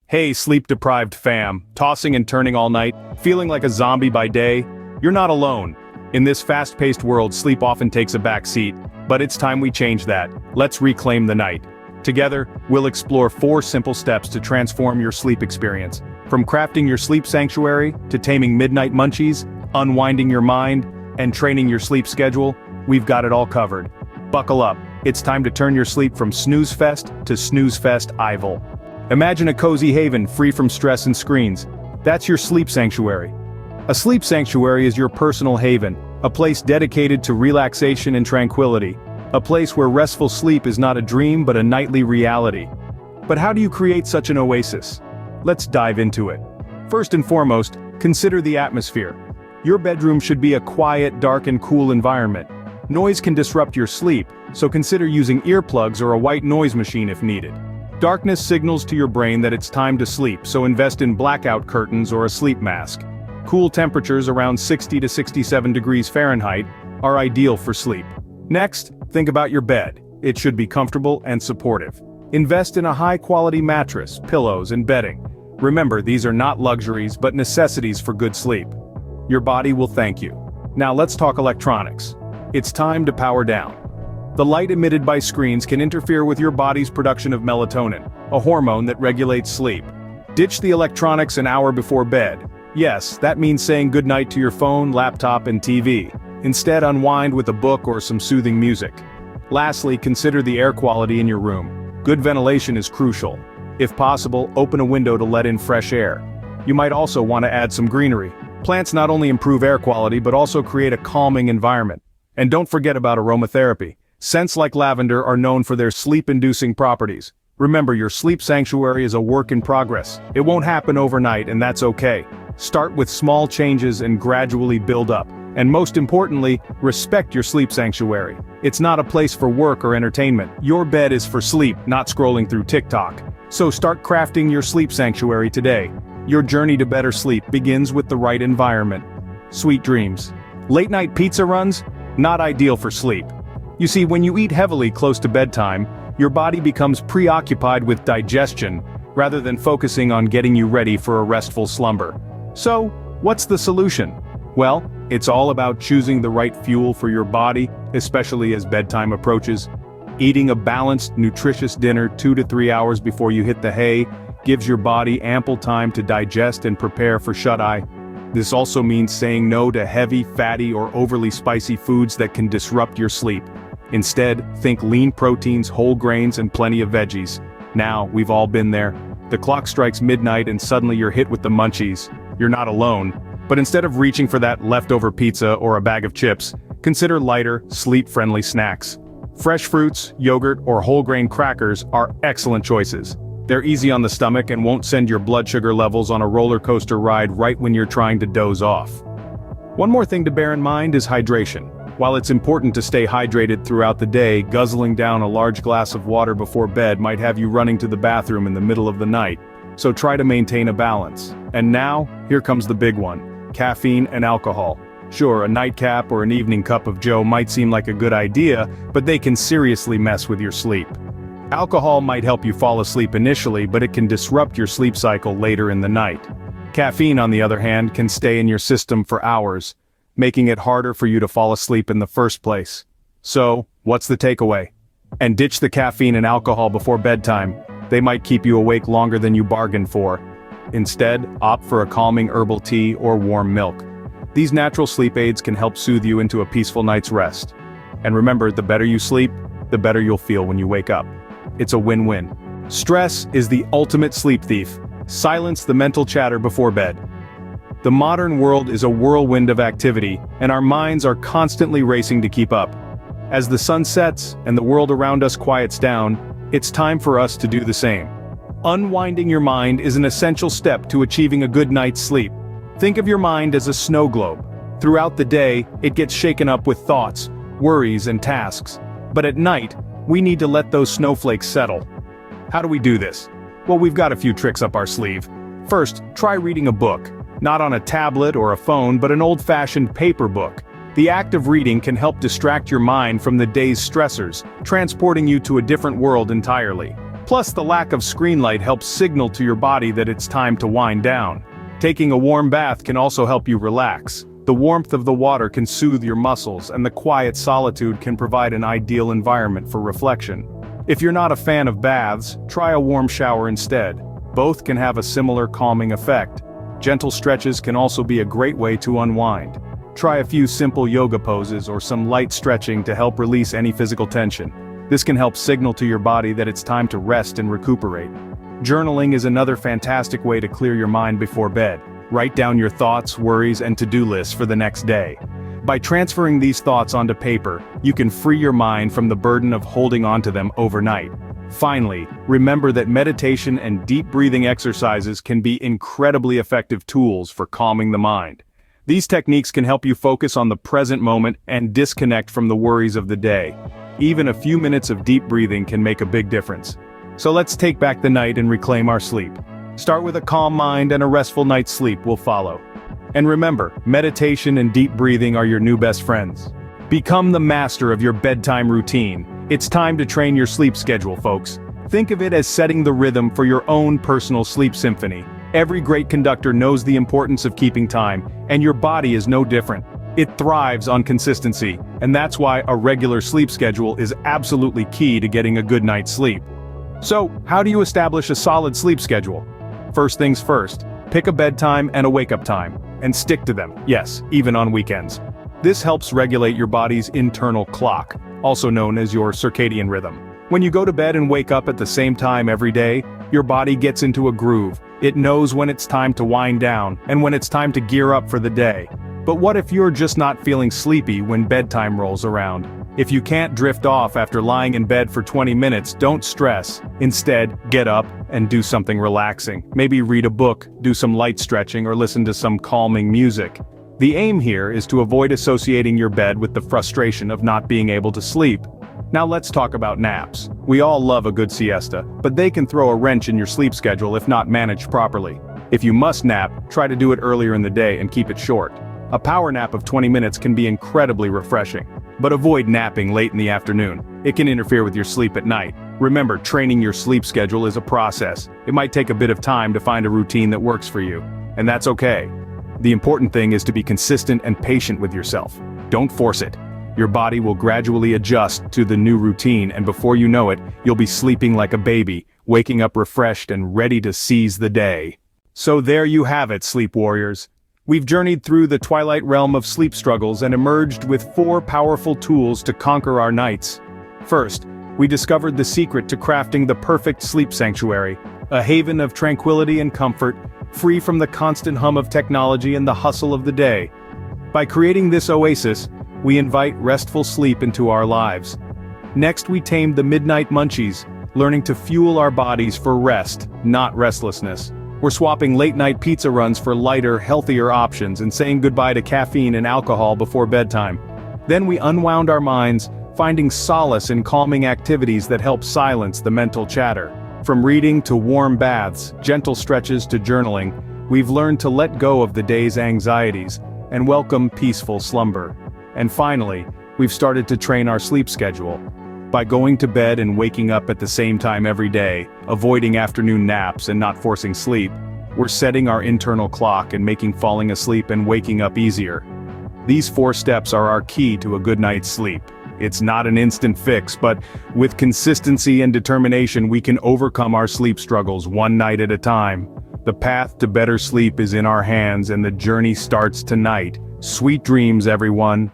Hey, sleep-deprived fam, tossing and turning all night, feeling like a zombie by day? You're not alone. In this fast-paced world, sleep often takes a back seat, but it's time we change that. Let's reclaim the night. Together, we'll explore 4 simple steps to transform your sleep experience. From crafting your sleep sanctuary, to taming midnight munchies, unwinding your mind, and training your sleep schedule, we've got it all covered. Buckle up, it's time to turn your sleep from snooze fest to snooze fest Evil. Imagine a cozy haven free from stress and screens. That's your sleep sanctuary. A sleep sanctuary is your personal haven, a place dedicated to relaxation and tranquility. A place where restful sleep is not a dream but a nightly reality. But how do you create such an oasis? Let's dive into it. First and foremost, consider the atmosphere. Your bedroom should be a quiet, dark and cool environment. Noise can disrupt your sleep, so consider using earplugs or a white noise machine if needed. Darkness signals to your brain that it's time to sleep, so invest in blackout curtains or a sleep mask. Cool temperatures around 60 to 67 degrees Fahrenheit are ideal for sleep. Next, think about your bed. It should be comfortable and supportive. Invest in a high-quality mattress, pillows, and bedding. Remember, these are not luxuries but necessities for good sleep. Your body will thank you. Now let's talk electronics. It's time to power down. The light emitted by screens can interfere with your body's production of melatonin, a hormone that regulates sleep. Ditch the electronics an hour before bed. Yes, that means saying goodnight to your phone, laptop, and TV. Instead, unwind with a book or some soothing music. Lastly, consider the air quality in your room. Good ventilation is crucial. If possible, open a window to let in fresh air. You might also want to add some greenery. Plants not only improve air quality but also create a calming environment. And don't forget about aromatherapy. Scents like lavender are known for their sleep-inducing properties. Remember, your sleep sanctuary is a work in progress. It won't happen overnight, and that's okay. Start with small changes and gradually build up. And most importantly, respect your sleep sanctuary. It's not a place for work or entertainment. Your bed is for sleep, not scrolling through TikTok. So start crafting your sleep sanctuary today. Your journey to better sleep begins with the right environment. Sweet dreams. Late-night pizza runs? Not ideal for sleep. You see, when you eat heavily close to bedtime, your body becomes preoccupied with digestion, rather than focusing on getting you ready for a restful slumber. So, what's the solution? Well, it's all about choosing the right fuel for your body, especially as bedtime approaches. Eating a balanced, nutritious dinner 2 to 3 hours before you hit the hay gives your body ample time to digest and prepare for shut-eye. This also means saying no to heavy, fatty, or overly spicy foods that can disrupt your sleep. Instead, think lean proteins, whole grains, and plenty of veggies. Now, we've all been there. The clock strikes midnight and suddenly you're hit with the munchies. You're not alone. But instead of reaching for that leftover pizza or a bag of chips, consider lighter, sleep-friendly snacks. Fresh fruits, yogurt, or whole grain crackers are excellent choices. They're easy on the stomach and won't send your blood sugar levels on a roller coaster ride right when you're trying to doze off. One more thing to bear in mind is hydration. While it's important to stay hydrated throughout the day, guzzling down a large glass of water before bed might have you running to the bathroom in the middle of the night. So try to maintain a balance. And now, here comes the big one: caffeine and alcohol. Sure, a nightcap or an evening cup of joe might seem like a good idea, but they can seriously mess with your sleep. Alcohol might help you fall asleep initially, but it can disrupt your sleep cycle later in the night. Caffeine, on the other hand, can stay in your system for hours, making it harder for you to fall asleep in the first place. So, what's the takeaway? And ditch the caffeine and alcohol before bedtime. They might keep you awake longer than you bargained for. Instead, opt for a calming herbal tea or warm milk. These natural sleep aids can help soothe you into a peaceful night's rest. And remember, the better you sleep, the better you'll feel when you wake up. It's a win-win. Stress is the ultimate sleep thief. Silence the mental chatter before bed. The modern world is a whirlwind of activity, and our minds are constantly racing to keep up. As the sun sets and the world around us quiets down, it's time for us to do the same. Unwinding your mind is an essential step to achieving a good night's sleep. Think of your mind as a snow globe. Throughout the day, it gets shaken up with thoughts, worries, and tasks. But at night, we need to let those snowflakes settle. How do we do this? Well, we've got a few tricks up our sleeve. First, try reading a book. Not on a tablet or a phone, but an old-fashioned paper book. The act of reading can help distract your mind from the day's stressors, transporting you to a different world entirely. Plus, the lack of screen light helps signal to your body that it's time to wind down. Taking a warm bath can also help you relax. The warmth of the water can soothe your muscles, and the quiet solitude can provide an ideal environment for reflection. If you're not a fan of baths, try a warm shower instead. Both can have a similar calming effect. Gentle stretches can also be a great way to unwind. Try a few simple yoga poses or some light stretching to help release any physical tension. This can help signal to your body that it's time to rest and recuperate. Journaling is another fantastic way to clear your mind before bed. Write down your thoughts, worries, and to-do lists for the next day. By transferring these thoughts onto paper, you can free your mind from the burden of holding onto them overnight. Finally, remember that meditation and deep breathing exercises can be incredibly effective tools for calming the mind. These techniques can help you focus on the present moment and disconnect from the worries of the day. Even a few minutes of deep breathing can make a big difference. So let's take back the night and reclaim our sleep. Start with a calm mind, and a restful night's sleep will follow. And remember, meditation and deep breathing are your new best friends. Become the master of your bedtime routine. It's time to train your sleep schedule, folks. Think of it as setting the rhythm for your own personal sleep symphony. Every great conductor knows the importance of keeping time, and your body is no different. It thrives on consistency, and that's why a regular sleep schedule is absolutely key to getting a good night's sleep. So, how do you establish a solid sleep schedule? First things first, pick a bedtime and a wake-up time, and stick to them, yes, even on weekends. This helps regulate your body's internal clock, also known as your circadian rhythm. When you go to bed and wake up at the same time every day, your body gets into a groove. It knows when it's time to wind down, and when it's time to gear up for the day. But what if you're just not feeling sleepy when bedtime rolls around? If you can't drift off after lying in bed for 20 minutes, don't stress. Instead, get up and do something relaxing. Maybe read a book, do some light stretching, or listen to some calming music. The aim here is to avoid associating your bed with the frustration of not being able to sleep. Now let's talk about naps. We all love a good siesta, but they can throw a wrench in your sleep schedule if not managed properly. If you must nap, try to do it earlier in the day and keep it short. A power nap of 20 minutes can be incredibly refreshing. But avoid napping late in the afternoon. It can interfere with your sleep at night. Remember, training your sleep schedule is a process. It might take a bit of time to find a routine that works for you. And that's okay. The important thing is to be consistent and patient with yourself. Don't force it. Your body will gradually adjust to the new routine, and before you know it, you'll be sleeping like a baby, waking up refreshed and ready to seize the day. So there you have it, sleep warriors. We've journeyed through the twilight realm of sleep struggles and emerged with 4 powerful tools to conquer our nights. First, we discovered the secret to crafting the perfect sleep sanctuary, a haven of tranquility and comfort, free from the constant hum of technology and the hustle of the day. By creating this oasis, we invite restful sleep into our lives. Next, we tamed the midnight munchies, learning to fuel our bodies for rest, not restlessness. We're swapping late-night pizza runs for lighter, healthier options and saying goodbye to caffeine and alcohol before bedtime. Then we unwound our minds, finding solace in calming activities that help silence the mental chatter. From reading to warm baths, gentle stretches to journaling, we've learned to let go of the day's anxieties and welcome peaceful slumber. And finally, we've started to train our sleep schedule. By going to bed and waking up at the same time every day, avoiding afternoon naps and not forcing sleep, we're setting our internal clock and making falling asleep and waking up easier. These 4 steps are our key to a good night's sleep. It's not an instant fix, but with consistency and determination we can overcome our sleep struggles one night at a time. The path to better sleep is in our hands, and the journey starts tonight. Sweet dreams, everyone.